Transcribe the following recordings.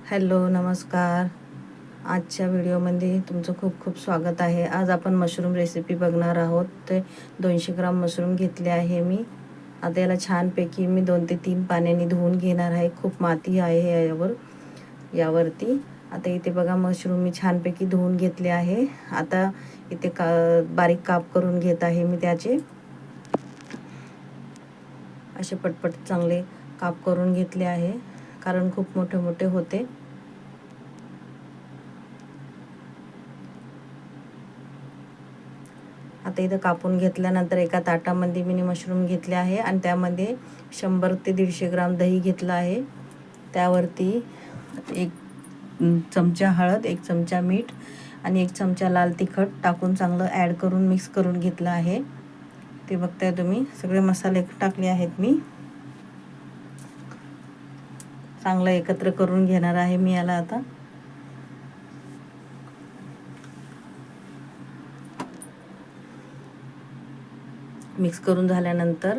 Hello, नमस्कार. आजच्या व्हिडिओमध्ये तुमचं खूप खूप स्वागत आहे. आज आपण मशरूम रेसिपी बघणार आहोत. ते 200 ग्राम मशरूम घेतले आहे मी. आता याला छानपैकी मी 2 ते 3 पाण्याने धुवून घेणार आहे. खूप माती आहे यावरती. आता इथे बघा मशरूम मी छानपैकी धुवून घेतले आहे. आता इथे बारीक काप करून घेत आहे मी त्याचे. असे पटपट चांगले काप करून घेतले आहे, कारण खूप मोठे मोठे होते. आता इथं कापून घेतल्यानंतर एका ताटामध्ये मी मशरूम घेतले आहे आणि त्यामध्ये 100 ते 150 ग्राम दही घेतलं आहे. त्यावरती 1 चमचा हळद, 1 चमचा मीठ आणि 1 चमचा लाल तिखट टाकून चांगलं ॲड करून मिक्स करून घेतलं आहे. ते बघताय तुम्ही, सगळे मसाले टाकले आहेत मी. चांगलं एकत्र करून घेणार आहे मी याला आता. मिक्स करून झाल्यानंतर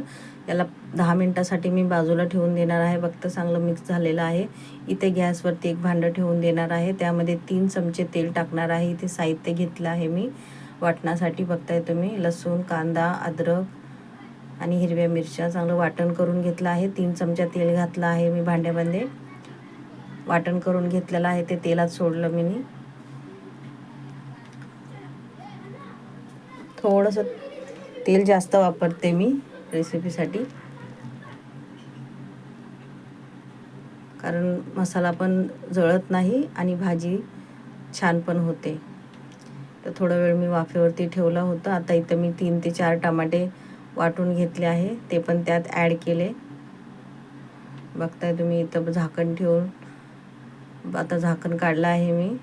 याला 10 मिनिटासाठी मी बाजूला ठेवून देणार आहे. बघता चांगलं मिक्स झालेलं आहे. इथे गॅसवरती एक भांडं ठेवून देणार आहे. त्यामध्ये 3 चमचे तेल टाकणार आहे. इथे साहित्य घेतलं आहे मी वाटणासाठी. बघताय तुम्ही, लसूण, कांदा, अद्रक आणि हिरव्या मिरच्या चांगलं वाटण करून घेतलं आहे. 3 चमचा तेल घातलं आहे मी भांड्यामध्ये. वाटण करून घेतलेलं आहे ते तेलात सोडलं मी. थोडंसं तेल जास्त वापरते मी रेसिपीसाठी, कारण मसाला पण जळत नाही आणि भाजी छान पण होते. तर थोडा वेळ मी वाफेवरती ठेवलं होतं. आता इथं मी 3 ते 4 टमाटे वाटून घेतले आहे, ते पण त्यात ॲड केले. बघताय तुम्ही, इथं झाकण ठेवून आता झाकण काढलं आहे मी.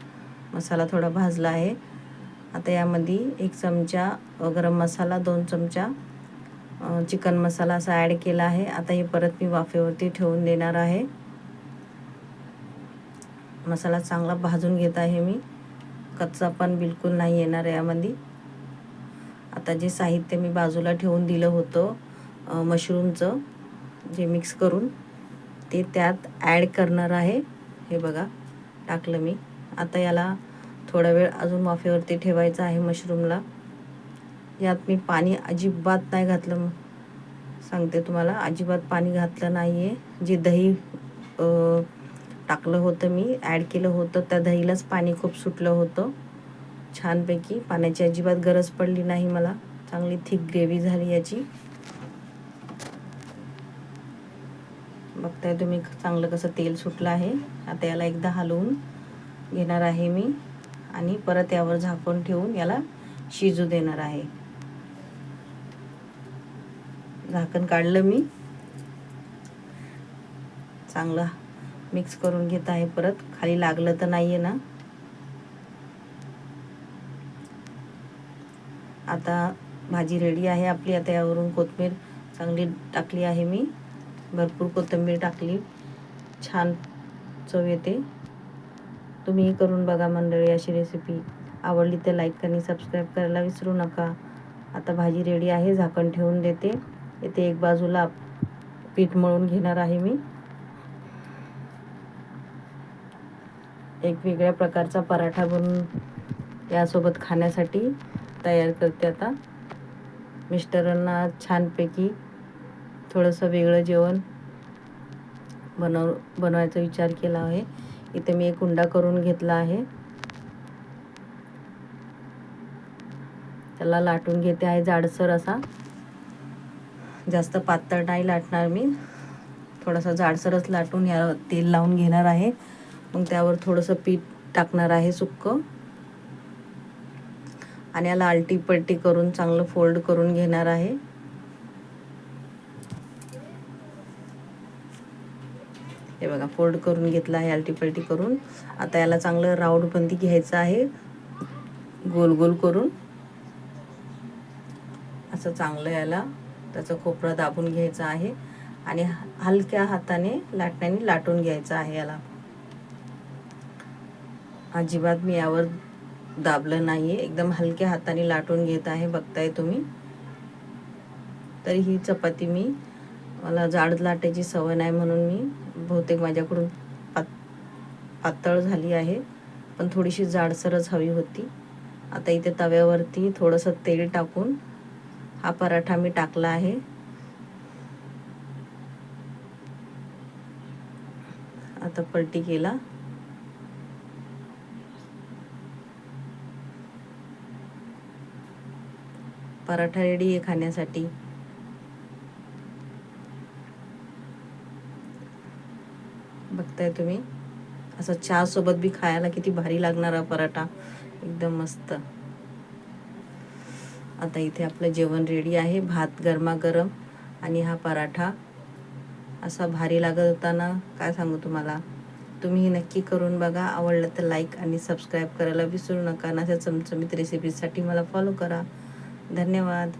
मसाला थोडा भाजला आहे. आता यामध्ये 1 चमचा गरम मसाला, 2 चमचा चिकन मसाला असा ॲड केला आहे. आता हे परत मी वाफेवरती ठेवून देणार आहे. मसाला चांगला भाजून घेत आहे मी, कच्चा पण बिलकुल नाही येणार यामध्ये. आता जे साहित्य मी बाजूला ठेवून दिलं होतं मशरूमचं, जे मिक्स करून, ते त्यात ॲड करणार आहे. हे बघा, टाकलं मी. आता याला थोडा वेळ अजून वाफेवरती ठेवायचं आहे मशरूमला. यात मी पाणी अजिबात नाही घातलं, सांगते तुम्हाला, अजिबात पाणी घातलं नाही आहे. जे दही टाकलं होतं मी, ॲड केलं होतं, त्या दहीलाच पाणी खूप सुटलं होतं छानपैकी. पाण्याची अजिबात गरज पडली नाही मला. चांगली थिक ग्रेव्ही झाली याची. बघताय तुम्ही चांगलं कसं तेल सुटलं आहे. आता याला एकदा हलवून घेणार आहे मी आणि परत यावर झाकून ठेवून याला शिजू देणार आहे. झाकण काढलं मी, चांगलं मिक्स करून घेत आहे. परत खाली लागलं तर नाही आहे ना. आता भाजी रेडी आहे आपली. आता यावरून कोथिंबीर चांगली टाकली आहे मी, भरपूर कोथिंबीर टाकली, छान चव येते. तुम्ही करून बघा मंडळी अशी रेसिपी. आवडली तर लाईक आणि सबस्क्राईब करायला विसरू नका. आता भाजी रेडी आहे, झाकण ठेवून देते. इथे एक बाजूला पीठ मळून घेणार आहे मी. एक वेगळ्या प्रकारचा पराठा बनवून यासोबत खाण्यासाठी तयार करते आता. मिस्टरांना छानपैकी थोडंसं वेगळं जेवण बनवायचा विचार केला आहे. इथे मी एक उंडा करून घेतला आहे. त्याला लाटून घेते आहे जाडसर असा. जास्त पातळ नाही लाटणार मी, थोडासा जाडसरच लाटून या तेल लावून घेणार आहे. मग त्यावर थोडंसं पीठ टाकणार आहे सुक्कं आणि याला आलटी पलटी करून चांगलं फोल्ड करून घेणार आहे. हे बघा, फोल्ड करून घेतलं आहे आलटी पलटी करून. आता याला चांगलं राऊंडबंदी घ्यायचं आहे, गोल गोल करून असं. चांगलं याला त्याचा खोपरा दाबून घ्यायचा आहे आणि हलक्या हाताने लाटण्याने लाटून घ्यायचं आहे याला. अजिबात मी यावर दाबलं नाही आहे, एकदम हलक्या हाताने लाटून घेत आहे. बघताय तुम्ही. तर ही चपाती मला जाड लाटायची सवय नाही, म्हणून मी बहुतेक माझ्याकडून पातळ झाली आहे, पण थोडीशी जाडसरच हवी होती. आता इथे तव्यावरती थोडंसं तेल टाकून हा पराठा मी टाकला आहे. आता पलटी केला. पराठा रेडी आहे खाण्यासाठी. बघताय तुम्ही, असं चहा सोबत बी खायला किती भारी लागणारा पराठा, एकदम मस्त. आता इथे आपलं जेवण रेडी आहे, भात गरमागरम आणि हा पराठा असा भारी लागत होता ना, काय सांगू तुम्हाला. तुम्ही नक्की करून बघा. आवडलं तर लाईक आणि सबस्क्राईब करायला विसरू नका. अशा चमचमीत रेसिपीसाठी मला फॉलो करा. धन्यवाद.